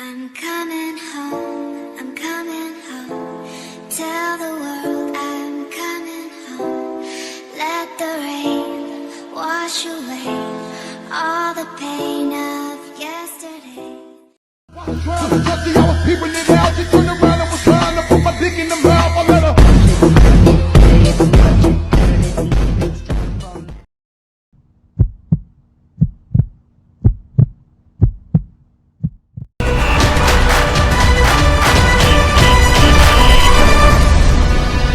I'm coming home, I'm coming home. Tell the world I'm coming home. Let the rain wash away all the pain of yesterday. People in the house, she turned around and was trying to put my dick in the mouth. I let her.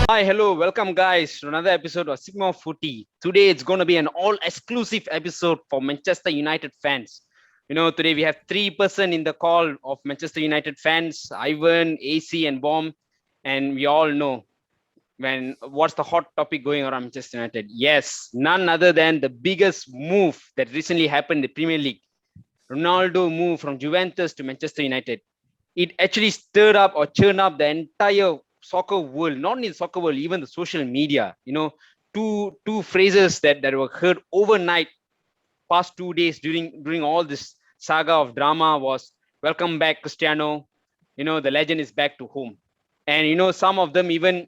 Hi, hello, welcome guys to another episode of Sigma Footy. Today it's going to be an all-exclusive episode for Manchester United fans. Today we have 3% in the call of Manchester United fans, Ivan, AC and Bomb. And we all know what's the hot topic going around Manchester United. Yes, none other than the biggest move that recently happened in the Premier League. Ronaldo moved from Juventus to Manchester United. It actually stirred up or churned up the entire soccer world, not only the soccer world, even the social media. Two phrases that were heard overnight past 2 days during all this saga of drama was "Welcome back, Cristiano." The legend is back to home, and some of them even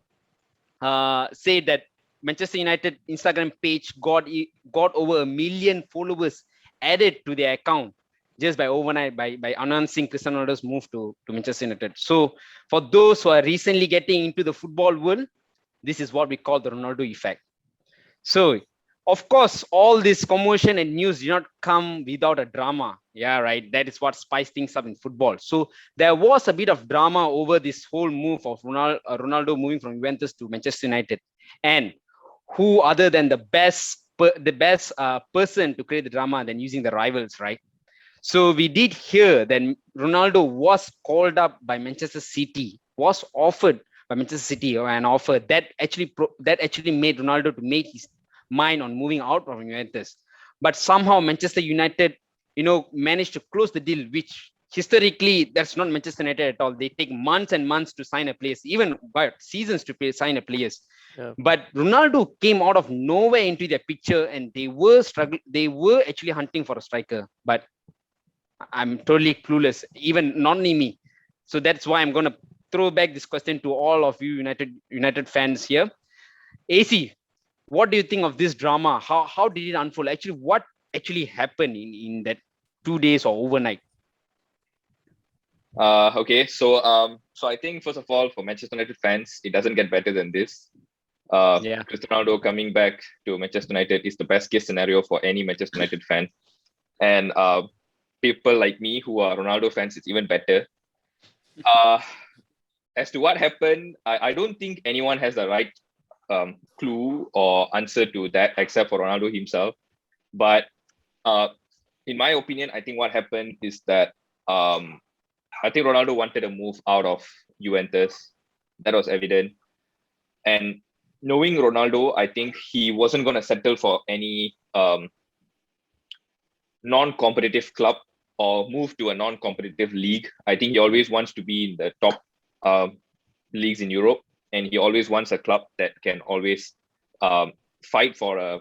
say that Manchester United Instagram page got over 1 million followers added to their account just by overnight by announcing Cristiano Ronaldo's move to Manchester United. So for those who are recently getting into the football world, this is what we call the Ronaldo effect. So of course, all this commotion and news did not come without a drama. Yeah, right. That is what spiced things up in football. So there was a bit of drama over this whole move of Ronaldo moving from Juventus to Manchester United. And who other than the best person to create the drama than using the rivals, right? So we did hear that Ronaldo was called up by Manchester City, was offered by Manchester City an offer that actually made Ronaldo to make his mind on moving out from Juventus. But somehow Manchester United, managed to close the deal, which historically that's not Manchester United at all. They take months and months to sign a players, even seasons to sign a players. Yeah. But Ronaldo came out of nowhere into their picture, and they were struggling. They were actually hunting for a striker, but I'm totally clueless, even not only me. So that's why I'm going to throw back this question to all of you United fans here. AC, what do you think of this drama? How did it unfold? Actually, what actually happened in that 2 days or overnight? Okay, so I think first of all, for Manchester United fans, it doesn't get better than this. Cristiano Ronaldo coming back to Manchester United is the best case scenario for any Manchester United fan, and people like me who are Ronaldo fans, it's even better. As to what happened, I don't think anyone has the right clue or answer to that except for Ronaldo himself. But in my opinion, I think what happened is that I think Ronaldo wanted to move out of Juventus. That was evident. And knowing Ronaldo, I think he wasn't going to settle for any non-competitive club or move to a non-competitive league. I think he always wants to be in the top leagues in Europe, and he always wants a club that can always fight for a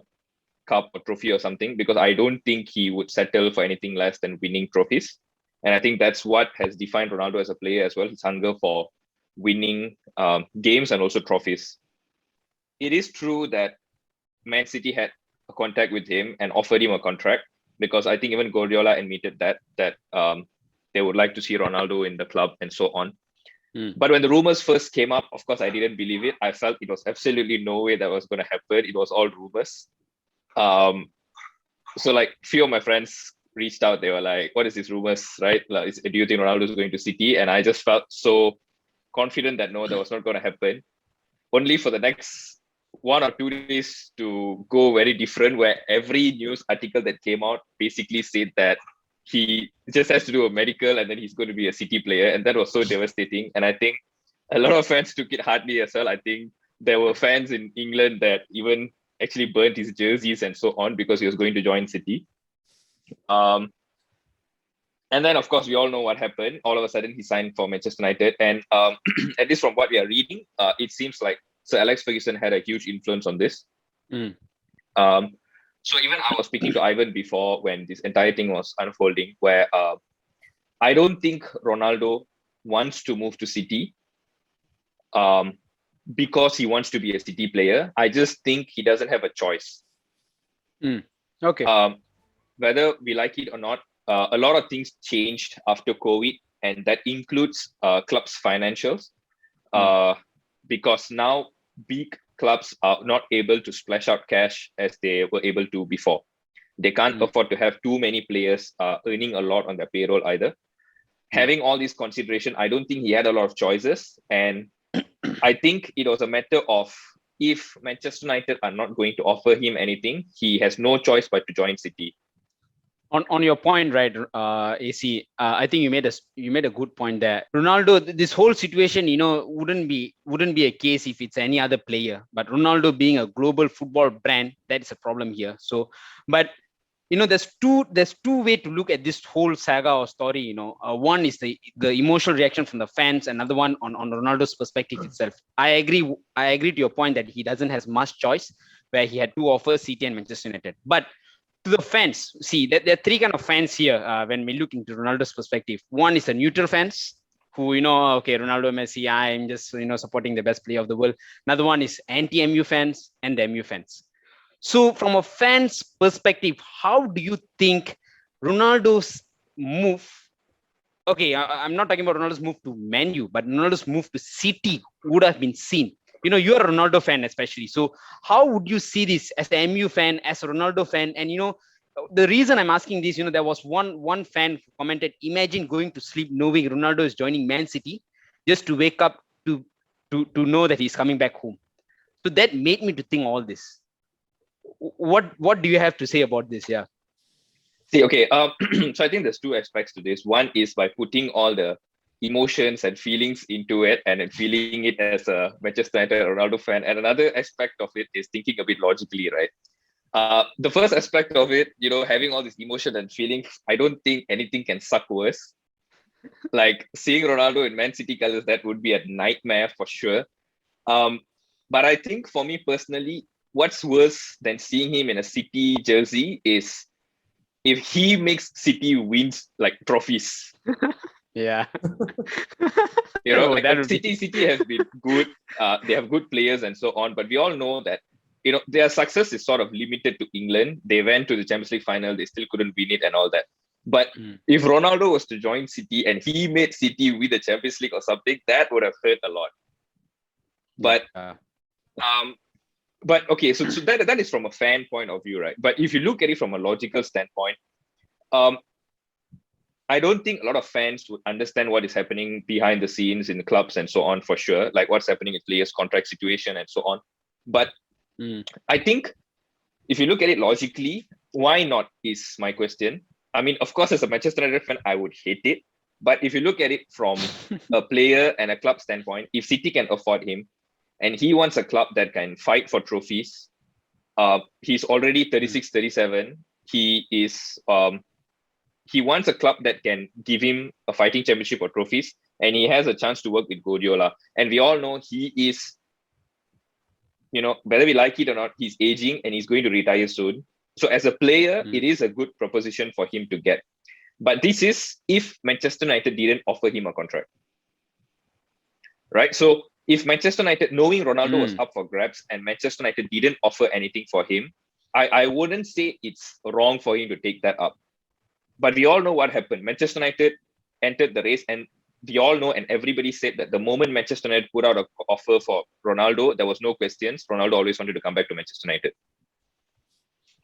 cup or trophy or something, because I don't think he would settle for anything less than winning trophies. And I think that's what has defined Ronaldo as a player as well, his hunger for winning games and also trophies. It is true that ManCity had a contact with him and offered him a contract, because I think even Guardiola admitted that they would like to see Ronaldo in the club and so on. But when the rumors first came up, of course, I didn't believe it. I felt it was absolutely no way that was going to happen. It was all rumors. So like few of my friends reached out. They were like, what is this rumors, right? Like, do you think Ronaldo is going to City? And I just felt so confident that no, that was not going to happen. Only for the next 1 or 2 days to go very different, where every news article that came out basically said that he just has to do a medical and then he's going to be a City player. And that was so devastating. And I think a lot of fans took it hardly as well. I think there were fans in England that even actually burnt his jerseys and so on because he was going to join City. And then, of course, we all know what happened. All of a sudden, he signed for Manchester United. And at least from what we are reading, it seems like Sir Alex Ferguson had a huge influence on this. So even I was speaking to Ivan before when this entire thing was unfolding, where I don't think Ronaldo wants to move to City because he wants to be a City player. I just think he doesn't have a choice. Okay. Whether we like it or not, a lot of things changed after COVID, and that includes clubs' financials. Because now big clubs are not able to splash out cash as they were able to before. They can't afford to have too many players earning a lot on their payroll either. Having all these consideration, I don't think he had a lot of choices. And I think it was a matter of, if Manchester United are not going to offer him anything, he has no choice but to join City. On your point, right, AC, I think you made a good point there. Ronaldo, this whole situation, wouldn't be a case if it's any other player. But Ronaldo being a global football brand, that is a problem here. So, but there's two way to look at this whole saga or story. One is the emotional reaction from the fans, another one on Ronaldo's perspective itself. I agree to your point that he doesn't have much choice, where he had two offers, City and Manchester United. But to the fans, see that there are three kind of fans here when we look into Ronaldo's perspective. One is the neutral fans who, okay, Ronaldo, Messi, I'm just supporting the best player of the world. Another one is anti-MU fans and the MU fans. So from a fan's perspective, how do you think Ronaldo's move, okay, I'm not talking about Ronaldo's move to Man U, but Ronaldo's move to City would have been seen? You're a Ronaldo fan especially. So how would you see this as the MU fan, as a Ronaldo fan? And, the reason I'm asking this, there was one fan who commented, imagine going to sleep knowing Ronaldo is joining ManCity just to wake up to know that he's coming back home. So that made me to think all this. What do you have to say about this? Yeah. See, okay. So I think there's two aspects to this. One is by putting all the emotions and feelings into it, and then feeling it as a Manchester United Ronaldo fan. And another aspect of it is thinking a bit logically, right? The first aspect of it, having all this emotion and feelings, I don't think anything can suck worse. Like seeing Ronaldo in Man City colors, that would be a nightmare for sure. But I think for me personally, what's worse than seeing him in a City jersey is if he makes City wins like trophies. Yeah. City has been good. They have good players and so on, but we all know that their success is sort of limited to England. They went to the Champions League final, they still couldn't win it and all that. But if Ronaldo was to join City and he made City win the Champions League or something, that would have hurt a lot. But okay, so that is from a fan point of view, right? But if you look at it from a logical standpoint, I don't think a lot of fans would understand what is happening behind the scenes in the clubs and so on, for sure, like what's happening in players' contract situation and so on. But I think if you look at it logically, why not is my question. I mean, of course, as a Manchester United fan, I would hate it. But if you look at it from a player and a club standpoint, if City can afford him and he wants a club that can fight for trophies, he's already 36, 37. He wants a club that can give him a fighting championship or trophies, and he has a chance to work with Guardiola. And we all know he is, whether we like it or not, he's aging and he's going to retire soon. So as a player, it is a good proposition for him to get. But this is if Manchester United didn't offer him a contract. Right? So if Manchester United, knowing Ronaldo was up for grabs and Manchester United didn't offer anything for him, I wouldn't say it's wrong for him to take that up. But we all know what happened. Manchester United entered the race, and we all know, and everybody said that the moment Manchester United put out an offer for Ronaldo, there was no questions. Ronaldo always wanted to come back to Manchester United.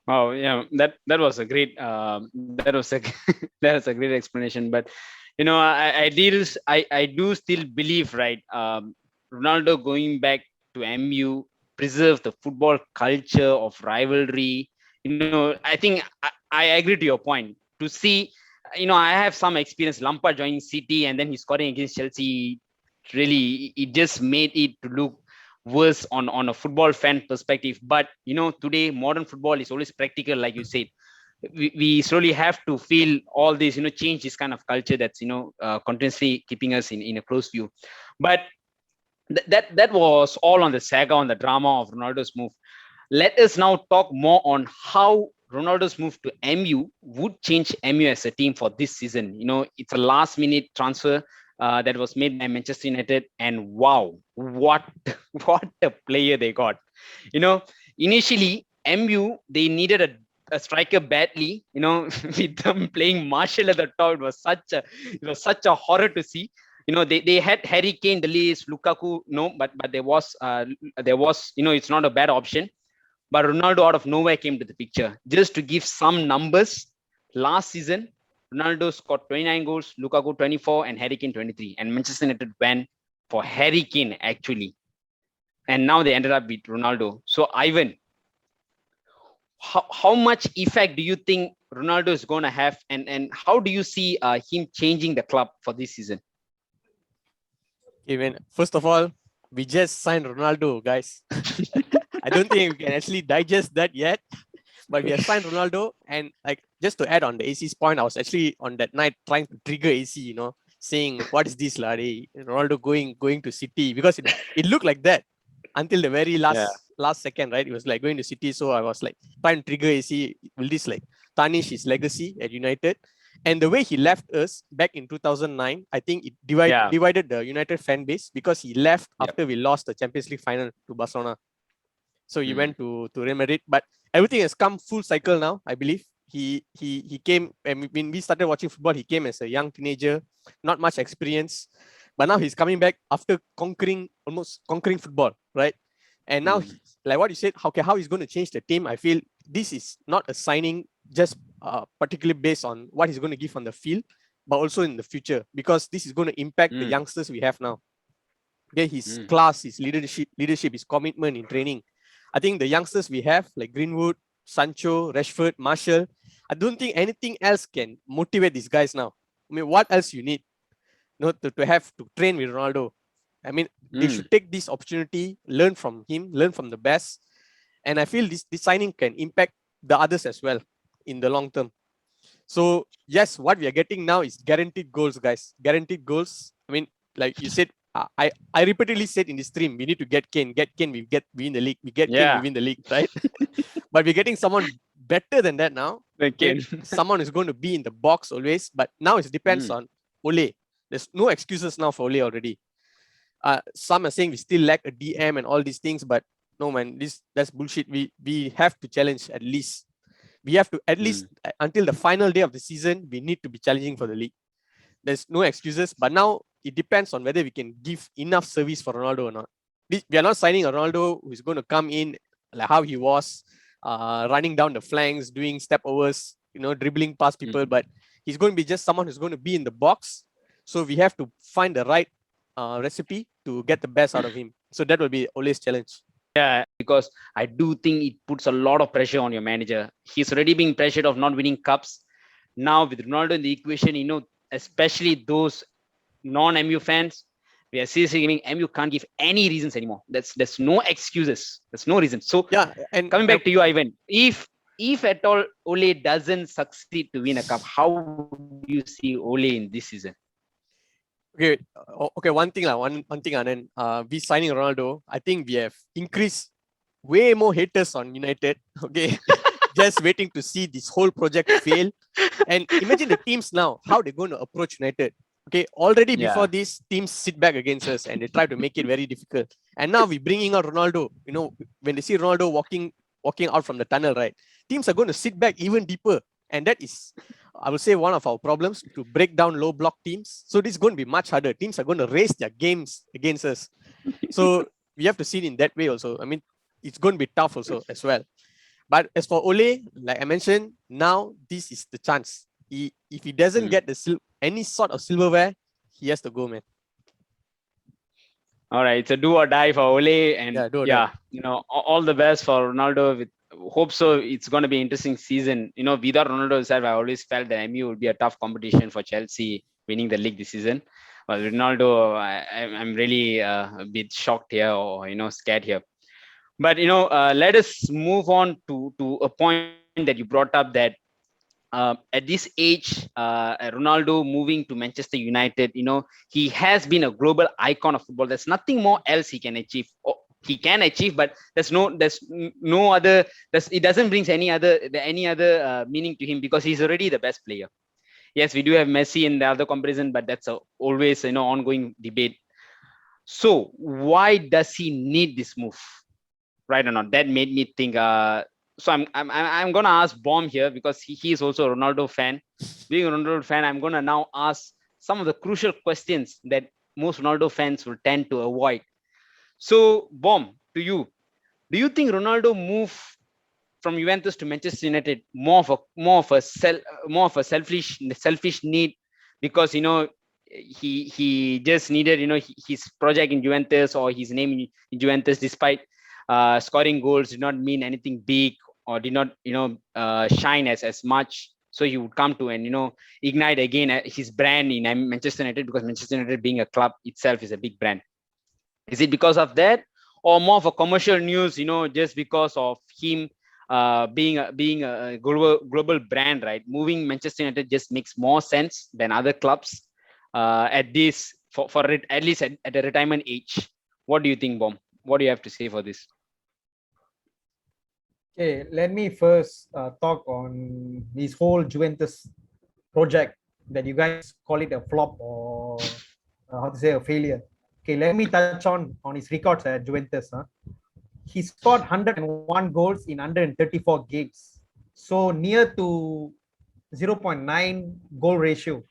Oh yeah, that was a great that was a great explanation. But I do still believe, right? Ronaldo going back to MU preserve the football culture of rivalry. I think I agree to your point. To see, I have some experience. Lampard joining City and then he's scoring against Chelsea. Really, it just made it to look worse on a football fan perspective. But today modern football is always practical, like you said. We slowly have to feel all this, change this kind of culture that's continuously keeping us in a close view. But that was all on the saga, on the drama of Ronaldo's move. Let us now talk more on how Ronaldo's move to MU would change MU as a team for this season. It's a last minute transfer that was made by Manchester United, and wow, what what a player they got. Initially MU they needed a striker badly. With them playing Marshall at the top, it was such a horror to see. They had Harry Kane, the list, Lukaku, no, but there was it's not a bad option. But Ronaldo out of nowhere came to the picture. Just to give some numbers, last season, Ronaldo scored 29 goals, Lukaku 24, and Harry Kane 23. And Manchester United went for Harry Kane, actually. And now they ended up with Ronaldo. So, Ivan, how much effect do you think Ronaldo is going to have? And how do you see him changing the club for this season? Even first of all, we just signed Ronaldo, guys. I don't think we can actually digest that yet, but we have signed Ronaldo. And like just to add on the AC's point, I was actually on that night trying to trigger AC, saying what is this, Larry? Ronaldo going to City, because it looked like that until the very last second, right? It was like going to City, so I was like trying to trigger AC. Will this like tarnish his legacy at United? And the way he left us back in 2009, I think it divided the United fan base, because he left after we lost the Champions League final to Barcelona. So he went to Real Madrid, but everything has come full cycle now. I believe he came, and when we started watching football, he came as a young teenager, not much experience, but now he's coming back after almost conquering football, right? And now, like what you said, how he's going to change the team. I feel this is not a signing just particularly based on what he's going to give on the field, but also in the future, because this is going to impact the youngsters we have now. Okay, his class, his leadership, his commitment in training. I think the youngsters we have, like Greenwood, Sancho, Rashford, Marshall, I don't think anything else can motivate these guys now. I mean, what else you need to have to train with Ronaldo? I mean, they should take this opportunity, learn from him, learn from the best. And I feel this signing can impact the others as well in the long term. So yes, what we are getting now is guaranteed goals, guys. Guaranteed goals. I mean, like you said, I repeatedly said in the stream, we need to get Kane, we win the league, Kane, we win the league, right? But we're getting someone better than that now. Okay. Someone is going to be in the box always, but now it depends on OLE. There's no excuses now for OLE already. Some are saying we still lack a DM and all these things, but no, man, that's bullshit. We have to challenge at least. We have to at least until the final day of the season, we need to be challenging for the league. There's no excuses, but now it depends on whether we can give enough service for Ronaldo or not. We are not signing a Ronaldo who is going to come in like how he was, running down the flanks, doing step overs, dribbling past people, but he's going to be just someone who's going to be in the box. So we have to find the right recipe to get the best out of him. So that will be Ole's challenge. Yeah, because I do think it puts a lot of pressure on your manager. He's already being pressured of not winning cups. Now with Ronaldo in the equation, especially those non-MU fans, we are seriously giving MU can't give any reasons anymore. There's no excuses. There's no reason. So and coming back to you, Ivan, if at all Ole doesn't succeed to win a cup, how do you see Ole in this season? Okay. One thing, and then we signing Ronaldo, I think we have increased way more haters on United. Okay, just waiting to see this whole project fail. And imagine the teams now, how they're going to approach United. Okay, already before this, teams sit back against us and they try to make it very difficult. And now we're bringing out Ronaldo. When they see Ronaldo walking out from the tunnel, right? Teams are going to sit back even deeper. And that is, I would say, one of our problems, to break down low block teams. So this is going to be much harder. Teams are going to raise their games against us. So we have to see it in that way also. I mean, it's going to be tough also as well. But as for Ole, like I mentioned, now this is the chance. If he doesn't get any sort of silverware, he has to go, man. All right, it's a do or die for Ole, and all the best for Ronaldo. Hope so. It's going to be an interesting season. Without Ronaldo himself, I always felt that MU would be a tough competition for Chelsea winning the league this season. But Ronaldo, I'm really a bit shocked here, or scared here. But let us move on to a point that you brought up, that at this age, Ronaldo moving to Manchester United, he has been a global icon of football. There's nothing more else he can achieve. he can achieve, but no other. It doesn't bring any other meaning to him because he's already the best player. Yes, we do have Messi in the other comparison, but that's always ongoing debate. So why does he need this move, right or not? That made me think. So I'm gonna ask Bomb here because he is also a Ronaldo fan. Being a Ronaldo fan, I'm gonna now ask some of the crucial questions that most Ronaldo fans will tend to avoid. So Bomb, to you, do you think Ronaldo move from Juventus to Manchester United more of a selfish need because he just needed his project in Juventus or his name in Juventus despite scoring goals did not mean anything big or did not shine as much, so he would come to and ignite again his brand in Manchester United because Manchester United being a club itself is a big brand. Is it because of that or more of a commercial news just because of him being a global brand, right? Moving Manchester United just makes more sense than other clubs at this for it, at least at the retirement age. What do you think, Bomb? What do you have to say for this? Okay, let me first talk on this whole Juventus project that you guys call it a flop or how to say a failure. Okay, let me touch on his records at Juventus. He scored 101 goals in 134 games, so near to 0.9 goal ratio.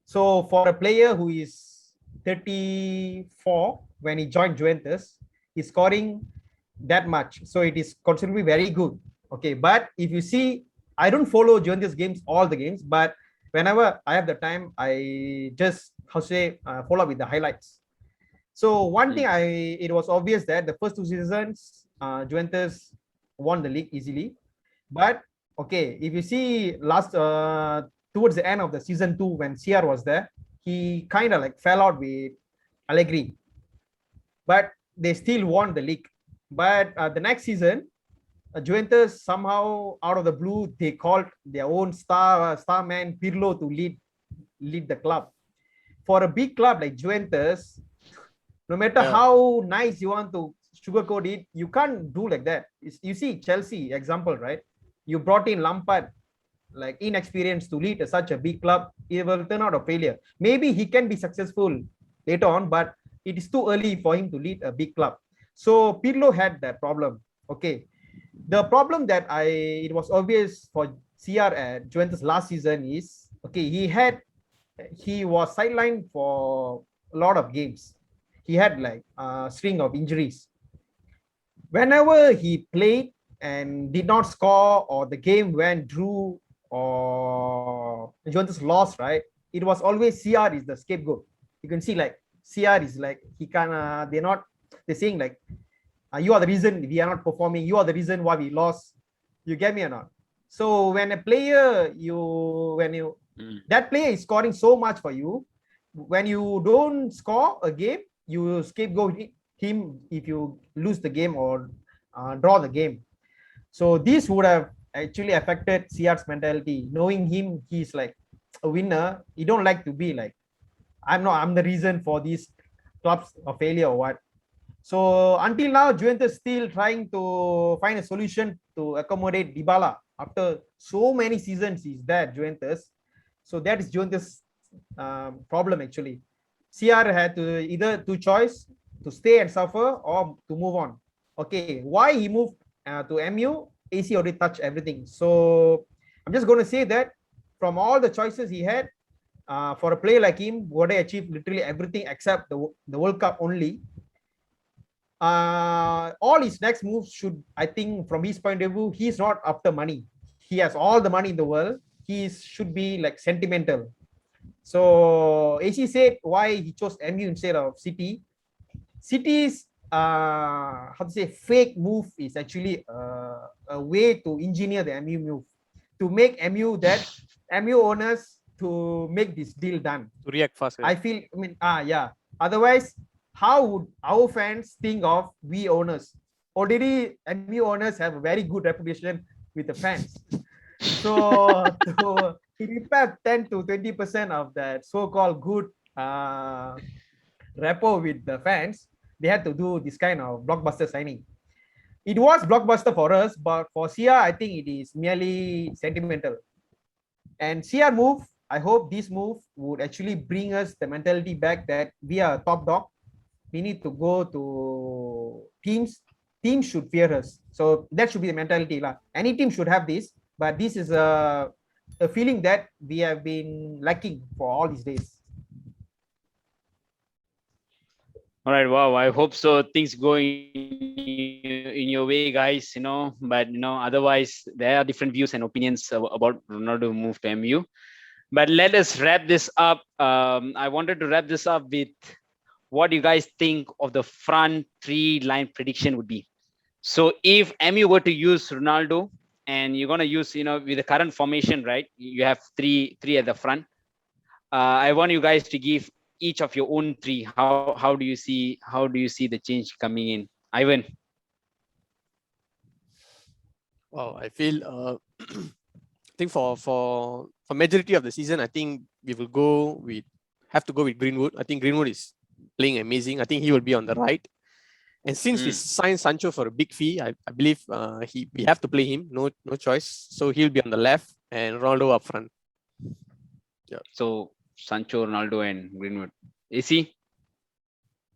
So for a player who is 34 when he joined Juventus, he's scoring that much. So it is considerably very good. Okay, but if you see, I don't follow Juventus games, all the games, but whenever I have the time, I just follow up with the highlights. So one thing it was obvious that the first two seasons, Juventus won the league easily. But okay, if you see towards the end of the season 2 when CR was there, he kind of like fell out with Allegri. But they still won the league. But the next season, Juventus somehow out of the blue, they called their own star man Pirlo to lead the club. For a big club like Juventus, no matter how nice you want to sugarcoat it, you can't do like that. You see Chelsea example, right? You brought in Lampard, like inexperienced to lead such a big club. It will turn out a failure. Maybe he can be successful later on, but it is too early for him to lead a big club. So Pirlo had that problem. Okay, the problem that it was obvious for CR at Juventus last season is okay. He was sidelined for a lot of games. He had like a string of injuries. Whenever he played and did not score, or the game went drew, or Juventus lost, right? It was always CR is the scapegoat. You can see like CR is like they're saying like you are the reason we are not performing, you are the reason why we lost. You get me or not? So when a player that player is scoring so much for you, when you don't score a game, you scapegoat him if you lose the game or draw the game. So this would have actually affected CR's mentality. Knowing him, he's like a winner. He don't like to be like, I'm the reason for these clubs of failure or what. So until now, Juventus still trying to find a solution to accommodate Dybala after so many seasons he's there at Juventus. So that is Juventus' problem actually. CR had to either two choice to stay and suffer or to move on. Okay, why he moved to MU? AC already touched everything. So I'm just going to say that from all the choices he had, for a player like him, would have achieved literally everything except the World Cup only. All his next moves should, I think, from his point of view, he's not after money. He has all the money in the world. He should be like sentimental. So AC said why he chose MU instead of City. City's fake move is actually a way to engineer the MU move, to make MU owners to make this deal done. To react faster. Otherwise, how would our fans think of we owners? Already, MU owners have a very good reputation with the fans. So to repair 10 to 20% of that so-called good rapport with the fans, they had to do this kind of blockbuster signing. It was blockbuster for us, but for CR, I think it is merely sentimental. And CR move, I hope this move would actually bring us the mentality back that we are top dog. We need to go to teams. Teams should fear us. So that should be the mentality. Any team should have this, but this is a feeling that we have been lacking for all these days. All right, wow. I hope so. Things go in your way, guys. But otherwise, there are different views and opinions about Ronaldo move to MU. But let us wrap this up. I wanted to wrap this up with what you guys think of the front three line prediction would be. So if MU were to use Ronaldo, and you're gonna use, with the current formation, right? You have three at the front. I want you guys to give each of your own three. How do you see the change coming in, Ivan? Wow, I feel I think for majority of the season, I think we will have to go with Greenwood. I think Greenwood is playing amazing. I think he will be on the right. And since we signed Sancho for a big fee, I believe we have to play him. No choice. So he'll be on the left and Ronaldo up front. Yeah. So Sancho, Ronaldo, and Greenwood. AC?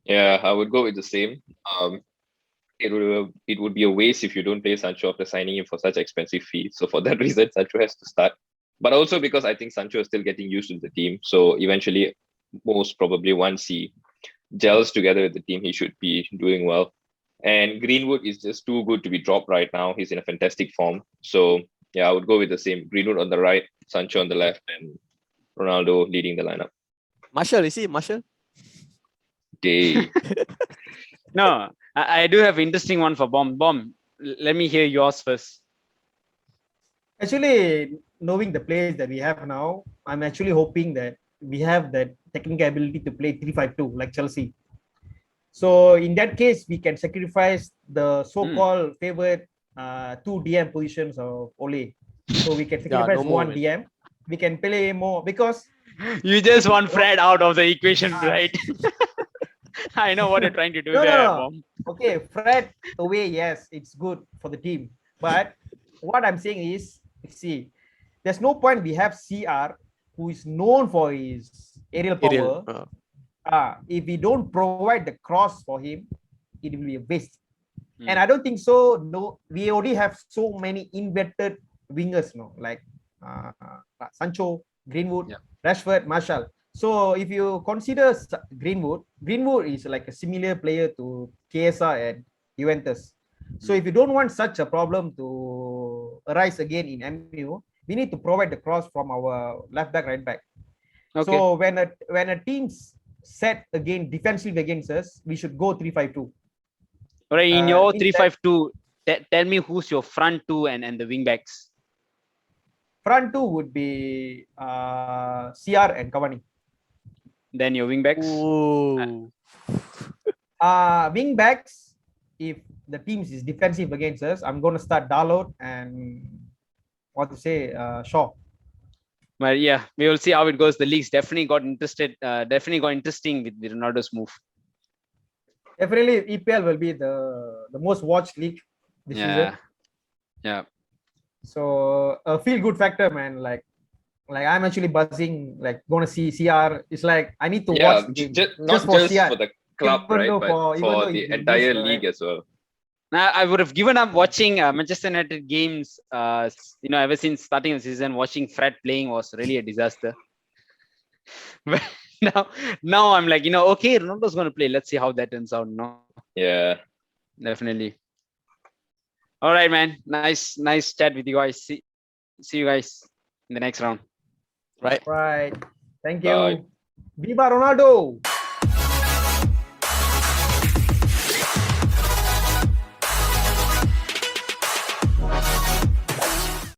Yeah, I would go with the same. It would be a waste if you don't play Sancho after signing him for such expensive fee. So for that reason, Sancho has to start. But also because I think Sancho is still getting used to the team. So eventually, most probably once he gels together with the team, he should be doing well. And Greenwood is just too good to be dropped right now. He's in a fantastic form. So yeah, I would go with the same. Greenwood on the right, Sancho on the left, and Ronaldo leading the lineup. Marshall, is he Marshall? Day. No, I do have an interesting one for Bomb. Bomb, let me hear yours first. Actually, knowing the players that we have now, I'm actually hoping that we have that technical ability to play 3-5-2 like Chelsea. So in that case, we can sacrifice the so-called favorite 2 DM positions of Ole. So we can sacrifice one DM. We can play more because you just want Fred out of the equation, right? I know what you're trying to do there. Bomb. Okay, Fred away, yes, it's good for the team. But what I'm saying is, see, there's no point we have CR who is known for his aerial power. If we don't provide the cross for him, it will be a waste. And I don't think so. No, we already have so many inverted wingers, like Sancho, Greenwood, Rashford, Marshall. So if you consider Greenwood is like a similar player to KSR at Juventus. So if you don't want such a problem to arise again in MU, we need to provide the cross from our left back, right back. Okay. So when a team's set again defensive against us, we should go 3-5-2. All right, in your 3-5-2, tell me who's your front two and the wing backs. Front two would be CR and Cavani. Then your wing backs. Wing backs, if the team is defensive against us, I'm going to start Dalot and Shaw. Well, yeah, we will see how it goes. The leagues definitely got interesting with Ronaldo's move. Definitely, EPL will be the most watched league this season. Yeah. So a feel good factor, man. Like I'm actually buzzing. Like going to see CR. It's like I need to watch the game. Just for the club, right? But for the entire league as well. Now, I would have given up watching Manchester United games. Ever since starting the season, watching Fred playing was really a disaster. But now I'm like, okay, Ronaldo's going to play. Let's see how that turns out. No. Yeah. Definitely. All right, man. Nice chat with you guys. See you guys in the next round. Right. Thank you. Bye. Viva Ronaldo!